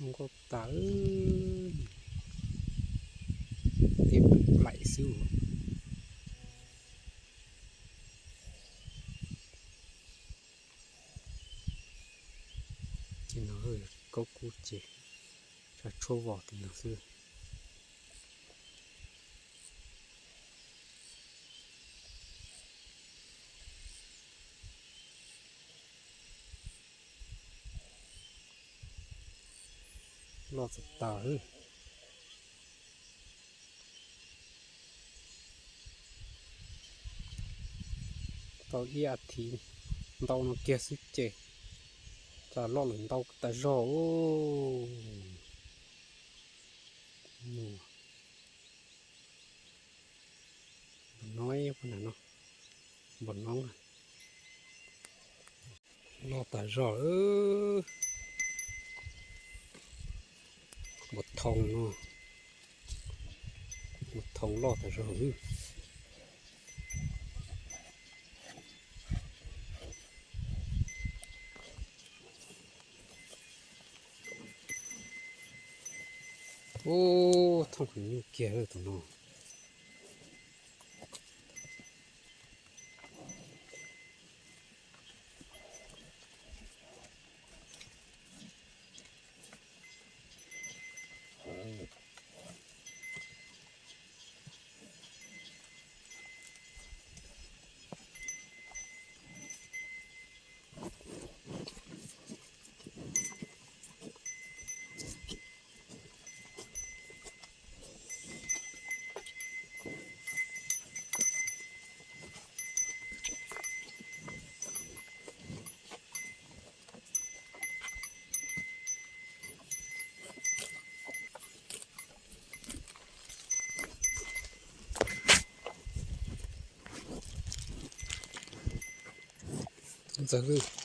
มันก็ตาเต็มไหลซิ่วกินเฮ้ยก็กูเจ็บจะโชว์บอกติหนังสือรอดสตาร์ตอนอีอาทีตอนเกียร์สิเจจะรอดหรือตอนแต่รอโอ้น้อยคนนั้นเนาะบนน้องรอดแต่รอบดทองเนาะบดทองรอดแต่รอโอ้ทองคนนี้เกี่ยเลยตัวน้องจะคือ